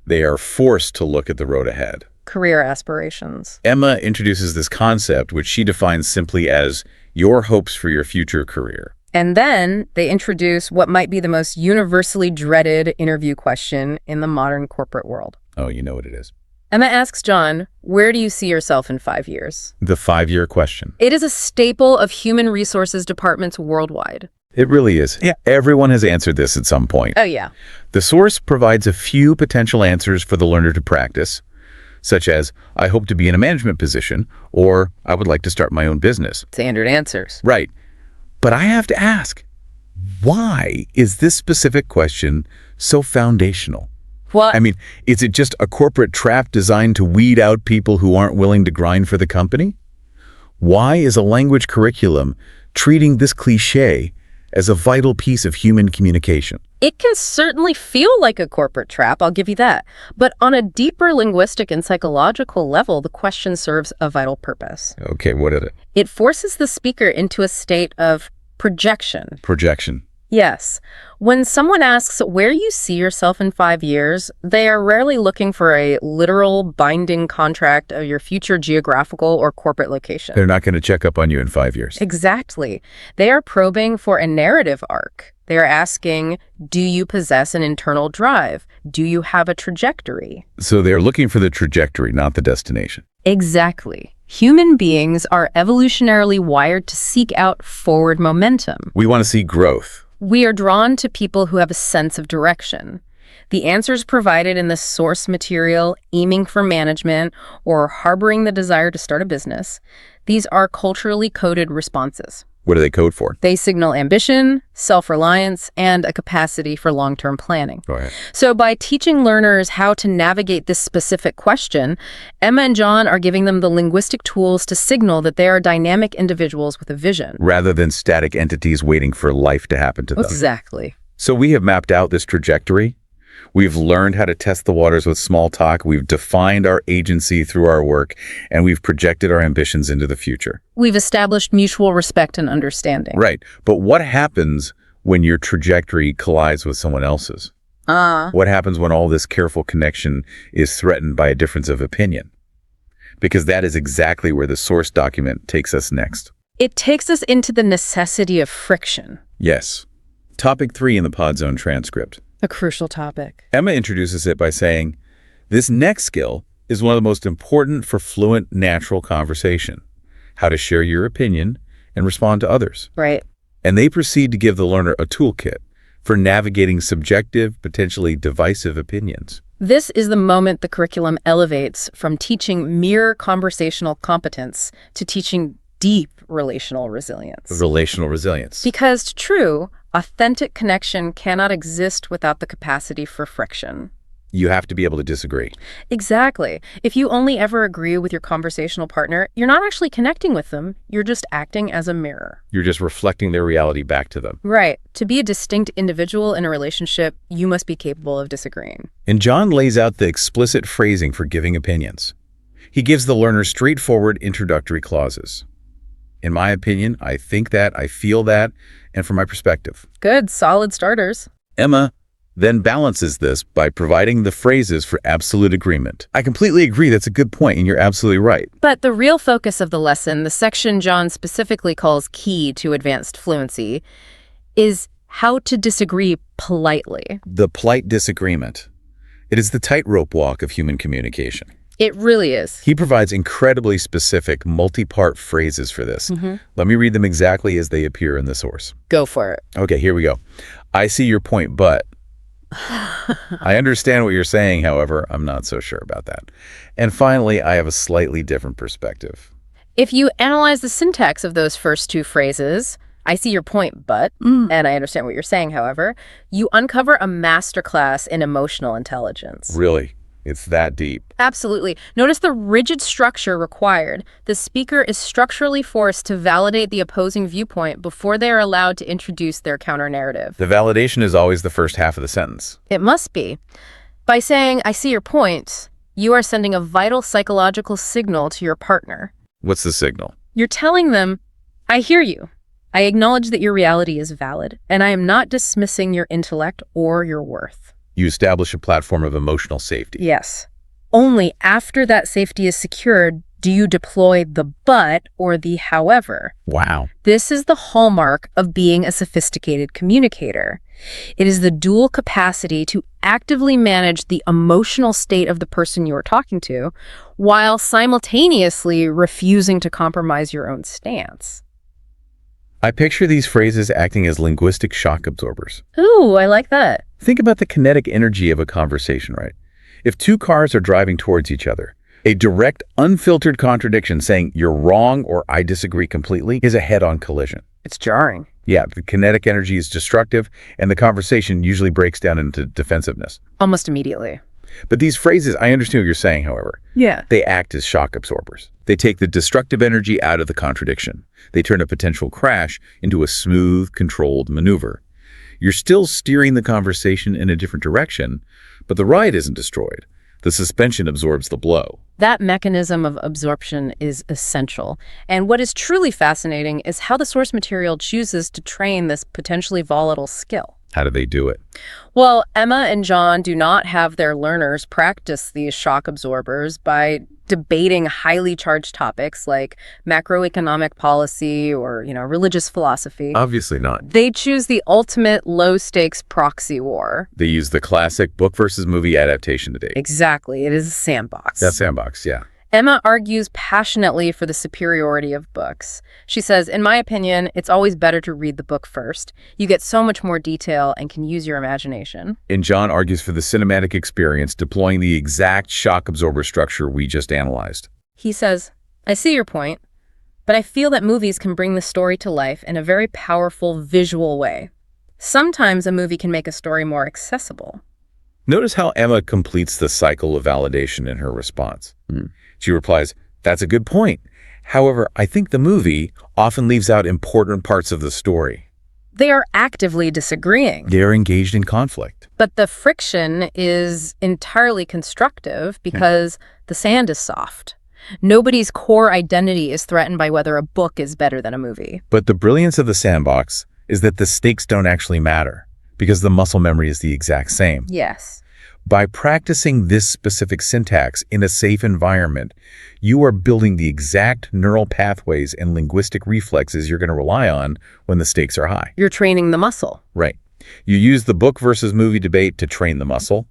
B: they are forced to look at the road ahead.
A: Career aspirations.
B: Emma introduces this concept, which she defines simply as your hopes for your future career.
A: And then they introduce what might be the most universally dreaded interview question in the modern corporate world.
B: Oh, you know what it is.
A: Emma asks John, where do you see yourself in 5 years?
B: The 5-year question.
A: It is a staple of human resources departments worldwide.
B: It really is. Yeah, everyone has answered this at some point.
A: Oh, yeah.
B: The source provides a few potential answers for the learner to practice, such as, I hope to be in a management position, or I would like to start my own business.
A: Standard answers.
B: Right. But I have to ask, why is this specific question so foundational?
A: What?
B: I mean, is it just a corporate trap designed to weed out people who aren't willing to grind for the company? Why is a language curriculum treating this cliché as a vital piece of human communication?
A: It can certainly feel like a corporate trap, I'll give you that. But on a deeper linguistic and psychological level, the question serves a vital purpose.
B: Okay, what is it?
A: It forces the speaker into a state of projection.
B: Projection.
A: Yes. When someone asks where you see yourself in 5 years, they are rarely looking for a literal binding contract of your future geographical or corporate location.
B: They're not going to check up on you in 5 years.
A: Exactly. They are probing for a narrative arc. They are asking, do you possess an internal drive? Do you have a trajectory?
B: So they're looking for the trajectory, not the destination.
A: Exactly. Human beings are evolutionarily wired to seek out forward momentum.
B: We want to see growth.
A: We are drawn to people who have a sense of direction. The answers provided in the source material, aiming for management, or harboring the desire to start a business, these are culturally coded responses.
B: What do they code for?
A: They signal ambition, self-reliance, and a capacity for long-term planning.
B: Go ahead.
A: So by teaching learners how to navigate this specific question, Emma and John are giving them the linguistic tools to signal that they are dynamic individuals with a vision.
B: Rather than static entities waiting for life to happen to them.
A: Exactly.
B: So we have mapped out this trajectory. We've learned how to test the waters with small talk. We've defined our agency through our work, and we've projected our ambitions into the future.
A: We've established mutual respect and understanding.
B: Right. But what happens when your trajectory collides with someone else's? What happens when all this careful connection is threatened by a difference of opinion? Because that is exactly where the source document takes us next.
A: It takes us into the necessity of friction.
B: Yes. Topic 3 in the PodZone transcript.
A: A crucial topic.
B: Emma introduces it by saying, this next skill is one of the most important for fluent, natural conversation. How to share your opinion and respond to others.
A: Right.
B: And they proceed to give the learner a toolkit for navigating subjective, potentially divisive opinions.
A: This is the moment the curriculum elevates from teaching mere conversational competence to teaching deep relational resilience.
B: Relational resilience.
A: Because true, authentic connection cannot exist without the capacity for friction.
B: You have to be able to disagree.
A: Exactly. If you only ever agree with your conversational partner, you're not actually connecting with them. You're just acting as a mirror.
B: You're just reflecting their reality back to them.
A: Right. To be a distinct individual in a relationship, you must be capable of disagreeing.
B: And John lays out the explicit phrasing for giving opinions. He gives the learner straightforward introductory clauses. In my opinion, I think that, I feel that, and from my perspective.
A: Good, solid starters.
B: Emma then balances this by providing the phrases for absolute agreement. I completely agree, that's a good point, and you're absolutely right.
A: But the real focus of the lesson, the section John specifically calls key to advanced fluency, is how to disagree politely.
B: The polite disagreement. It is the tightrope walk of human communication.
A: It really is.
B: He provides incredibly specific, multi-part phrases for this. Let me read them exactly as they appear in the source.
A: Go for it.
B: Okay, here we go. I see your point, but... I understand what you're saying, however, I'm not so sure about that. And finally, I have a slightly different perspective.
A: If you analyze the syntax of those first two phrases, I see your point, but, and I understand what you're saying, however, you uncover a masterclass in emotional intelligence.
B: Really? It's that deep.
A: Absolutely. Notice the rigid structure required. The speaker is structurally forced to validate the opposing viewpoint before they are allowed to introduce their counter-narrative.
B: The validation is always the first half of the sentence.
A: It must be. By saying, I see your point, you are sending a vital psychological signal to your partner.
B: What's the signal?
A: You're telling them, I hear you. I acknowledge that your reality is valid, and I am not dismissing your intellect or your worth.
B: You establish a platform of emotional safety.
A: Yes. Only after that safety is secured do you deploy the but or the however.
B: Wow.
A: This is the hallmark of being a sophisticated communicator. It is the dual capacity to actively manage the emotional state of the person you are talking to while simultaneously refusing to compromise your own stance.
B: I picture these phrases acting as linguistic shock absorbers.
A: Ooh, I like that.
B: Think about the kinetic energy of a conversation, right? If two cars are driving towards each other, a direct, unfiltered contradiction saying you're wrong or I disagree completely is a head-on collision.
A: It's jarring.
B: Yeah, the kinetic energy is destructive, and the conversation usually breaks down into defensiveness.
A: Almost immediately.
B: But these phrases, I understand what you're saying, however.
A: Yeah.
B: They act as shock absorbers. They take the destructive energy out of the contradiction. They turn a potential crash into a smooth, controlled maneuver. You're still steering the conversation in a different direction, but the ride isn't destroyed. The suspension absorbs the blow.
A: That mechanism of absorption is essential. And what is truly fascinating is how the source material chooses to train this potentially volatile skill.
B: How do they do it?
A: Well, Emma and John do not have their learners practice these shock absorbers by debating highly charged topics like macroeconomic policy or, religious philosophy.
B: Obviously not.
A: They choose the ultimate low-stakes proxy war.
B: They use the classic book versus movie adaptation today.
A: Exactly. It is a sandbox.
B: That sandbox, yeah.
A: Emma argues passionately for the superiority of books. She says, in my opinion, it's always better to read the book first. You get so much more detail and can use your imagination.
B: And John argues for the cinematic experience, deploying the exact shock absorber structure we just analyzed.
A: He says, I see your point, but I feel that movies can bring the story to life in a very powerful visual way. Sometimes a movie can make a story more accessible.
B: Notice how Emma completes the cycle of validation in her response. She replies, that's a good point. However, I think the movie often leaves out important parts of the story.
A: They are actively disagreeing.
B: They're engaged in conflict.
A: But the friction is entirely constructive because the sand is soft. Nobody's core identity is threatened by whether a book is better than a movie.
B: But the brilliance of the sandbox is that the stakes don't actually matter because the muscle memory is the exact same.
A: Yes.
B: By practicing this specific syntax in a safe environment, you are building the exact neural pathways and linguistic reflexes you're going to rely on when the stakes are high.
A: You're training the muscle.
B: Right. You use the book versus movie debate to train the muscle,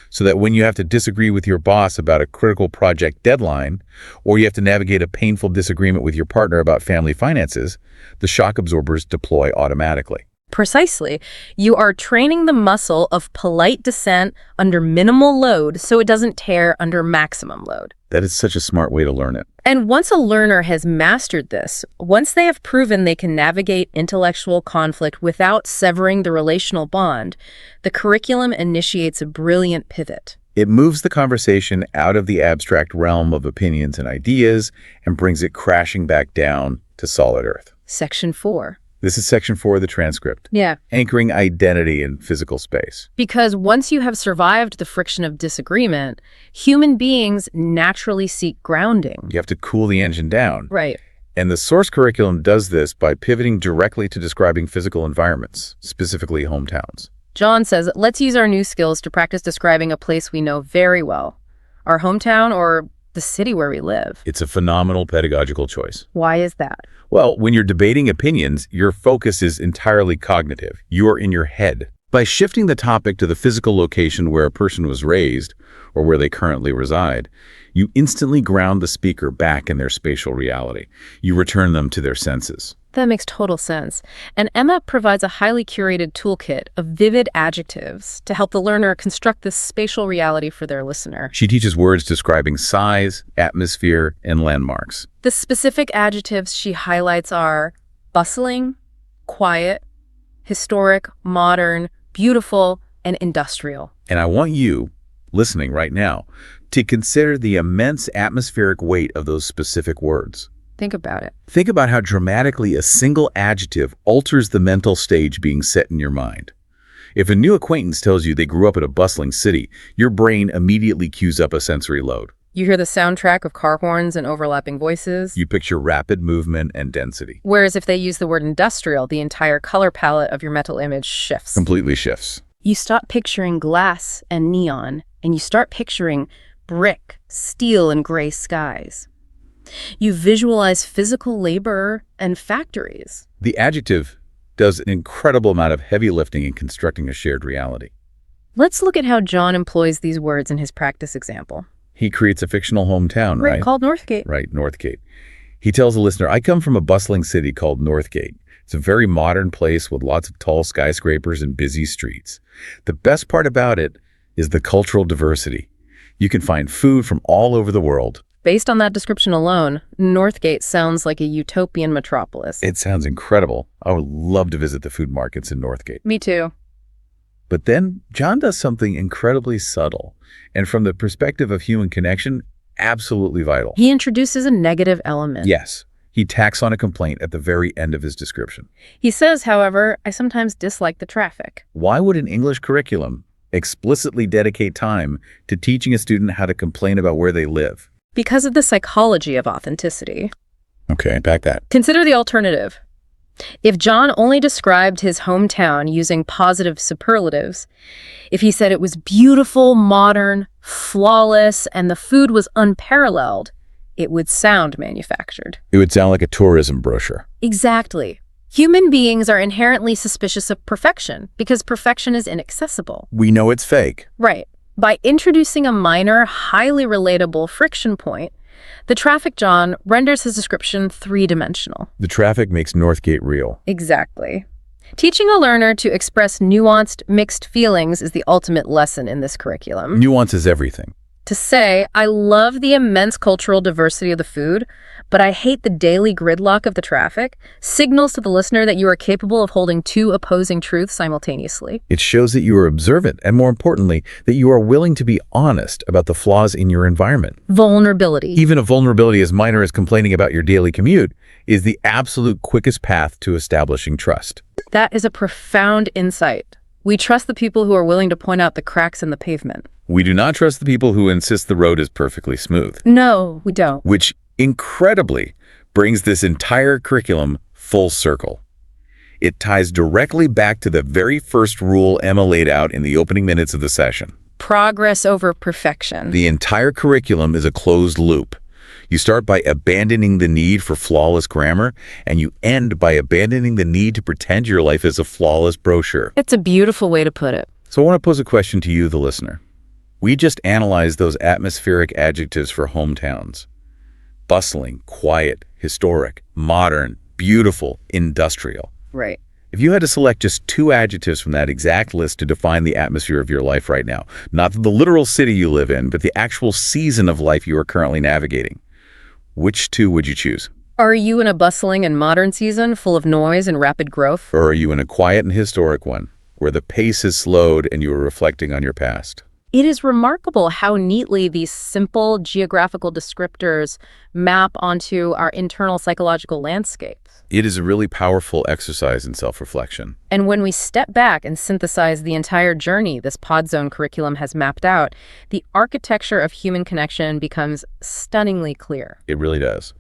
B: so that when you have to disagree with your boss about a critical project deadline, or you have to navigate a painful disagreement with your partner about family finances, the shock absorbers deploy automatically.
A: Precisely. You are training the muscle of polite dissent under minimal load so it doesn't tear under maximum load.
B: That is such a smart way to learn it.
A: And once a learner has mastered this, once they have proven they can navigate intellectual conflict without severing the relational bond, the curriculum initiates a brilliant pivot.
B: It moves the conversation out of the abstract realm of opinions and ideas and brings it crashing back down to solid earth.
A: Section 4.
B: This is section 4 of the transcript.
A: Yeah.
B: Anchoring identity in physical space.
A: Because once you have survived the friction of disagreement, human beings naturally seek grounding.
B: You have to cool the engine down.
A: Right.
B: And the source curriculum does this by pivoting directly to describing physical environments, specifically hometowns.
A: John says, let's use our new skills to practice describing a place we know very well. Our hometown or the city where we live.
B: It's a phenomenal pedagogical choice.
A: Why is that?
B: Well, when you're debating opinions, your focus is entirely cognitive. You are in your head. By shifting the topic to the physical location where a person was raised or where they currently reside, you instantly ground the speaker back in their spatial reality. You return them to their senses.
A: That makes total sense. And Emma provides a highly curated toolkit of vivid adjectives to help the learner construct this spatial reality for their listener.
B: She teaches words describing size, atmosphere, and landmarks.
A: The specific adjectives she highlights are bustling, quiet, historic, modern, beautiful, and industrial.
B: And I want you, listening right now, to consider the immense atmospheric weight of those specific words.
A: Think about it.
B: Think about how dramatically a single adjective alters the mental stage being set in your mind. If a new acquaintance tells you they grew up in a bustling city, your brain immediately cues up a sensory load.
A: You hear the soundtrack of car horns and overlapping voices.
B: You picture rapid movement and density.
A: Whereas if they use the word industrial, the entire color palette of your mental image shifts.
B: Completely shifts.
A: You stop picturing glass and neon, and you start picturing brick, steel, and gray skies. You visualize physical labor and factories.
B: The adjective does an incredible amount of heavy lifting in constructing a shared reality.
A: Let's look at how John employs these words in his practice example.
B: He creates a fictional hometown, right?
A: Called Northgate.
B: Right, Northgate. He tells the listener, I come from a bustling city called Northgate. It's a very modern place with lots of tall skyscrapers and busy streets. The best part about it is the cultural diversity. You can find food from all over the world.
A: Based on that description alone, Northgate sounds like a utopian metropolis.
B: It sounds incredible. I would love to visit the food markets in Northgate.
A: Me too.
B: But then John does something incredibly subtle, and from the perspective of human connection, absolutely vital.
A: He introduces a negative element.
B: Yes. He tacks on a complaint at the very end of his description.
A: He says, however, I sometimes dislike the traffic.
B: Why would an English curriculum explicitly dedicate time to teaching a student how to complain about where they live?
A: Because of the psychology of authenticity.
B: Okay, back that.
A: Consider the alternative. If John only described his hometown using positive superlatives, if he said it was beautiful, modern, flawless, and the food was unparalleled, it would sound manufactured.
B: It would sound like a tourism brochure.
A: Exactly. Human beings are inherently suspicious of perfection because perfection is inaccessible.
B: We know it's fake.
A: Right. By introducing a minor, highly relatable friction point, the traffic John renders his description three-dimensional.
B: The traffic makes Northgate real.
A: Exactly. Teaching a learner to express nuanced, mixed feelings is the ultimate lesson in this curriculum.
B: Nuance is everything.
A: To say, I love the immense cultural diversity of the food, but I hate the daily gridlock of the traffic, signals to the listener that you are capable of holding two opposing truths simultaneously.
B: It shows that you are observant, and more importantly, that you are willing to be honest about the flaws in your environment.
A: Vulnerability.
B: Even a vulnerability as minor as complaining about your daily commute is the absolute quickest path to establishing trust.
A: That is a profound insight. We trust the people who are willing to point out the cracks in the pavement.
B: We do not trust the people who insist the road is perfectly smooth.
A: No, we don't.
B: Which incredibly brings this entire curriculum full circle. It ties directly back to the very first rule Emma laid out in the opening minutes of the session.
A: Progress over perfection.
B: The entire curriculum is a closed loop. You start by abandoning the need for flawless grammar, and you end by abandoning the need to pretend your life is a flawless brochure.
A: It's a beautiful way to put it.
B: So I want to pose a question to you, the listener. We just analyzed those atmospheric adjectives for hometowns. Bustling, quiet, historic, modern, beautiful, industrial.
A: Right.
B: If you had to select just 2 adjectives from that exact list to define the atmosphere of your life right now, not the literal city you live in, but the actual season of life you are currently navigating, which 2 would you choose?
A: Are you in a bustling and modern season full of noise and rapid growth?
B: Or are you in a quiet and historic one, where the pace is slowed and you are reflecting on your past?
A: It is remarkable how neatly these simple geographical descriptors map onto our internal psychological landscapes.
B: It is a really powerful exercise in self-reflection.
A: And when we step back and synthesize the entire journey this PodZone curriculum has mapped out, the architecture of human connection becomes stunningly clear.
B: It really does.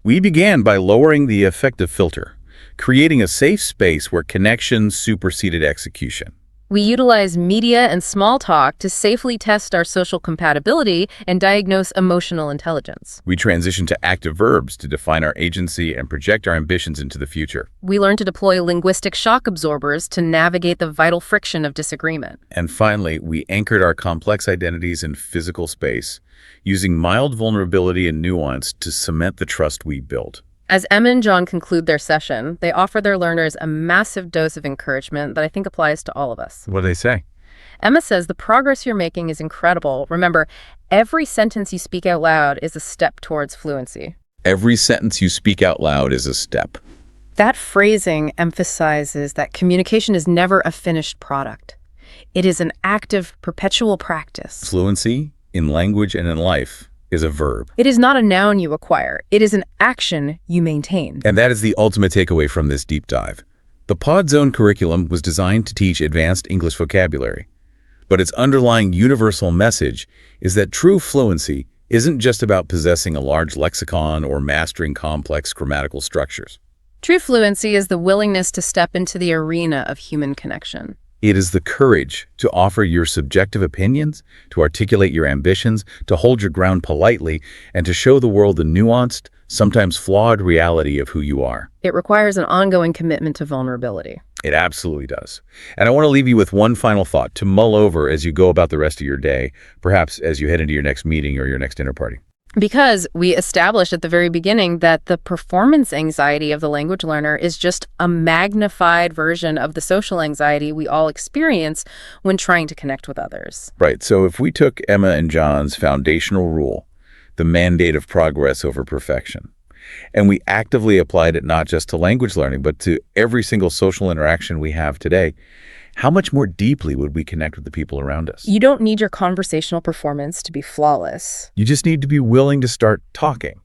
B: We began by lowering the affective filter, creating a safe space where connection superseded execution.
A: We utilize media and small talk to safely test our social compatibility and diagnose emotional intelligence.
B: We transition to active verbs to define our agency and project our ambitions into the future.
A: We learn to deploy linguistic shock absorbers to navigate the vital friction of disagreement.
B: And finally, we anchored our complex identities in physical space, using mild vulnerability and nuance to cement the trust we built.
A: As Emma and John conclude their session, they offer their learners a massive dose of encouragement that I think applies to all of us.
B: What do they say?
A: Emma says, the progress you're making is incredible. Remember, every sentence you speak out loud is a step towards fluency.
B: Every sentence you speak out loud is a step.
A: That phrasing emphasizes that communication is never a finished product. It is an active, perpetual practice.
B: Fluency, in language and in life, is a verb.
A: It is not a noun you acquire. It is an action you maintain.
B: And that is the ultimate takeaway from this deep dive. The PodZone curriculum was designed to teach advanced English vocabulary, but its underlying universal message is that true fluency isn't just about possessing a large lexicon or mastering complex grammatical structures.
A: True fluency is the willingness to step into the arena of human connection.
B: It is the courage to offer your subjective opinions, to articulate your ambitions, to hold your ground politely, and to show the world the nuanced, sometimes flawed reality of who you are.
A: It requires an ongoing commitment to vulnerability.
B: It absolutely does. And I want to leave you with one final thought to mull over as you go about the rest of your day, perhaps as you head into your next meeting or your next dinner party.
A: Because we established at the very beginning that the performance anxiety of the language learner is just a magnified version of the social anxiety we all experience when trying to connect with others.
B: Right. So if we took Emma and John's foundational rule, the mandate of progress over perfection, and we actively applied it not just to language learning, but to every single social interaction we have today, how much more deeply would we connect with the people around us?
A: You don't need your conversational performance to be flawless.
B: You just need to be willing to start talking.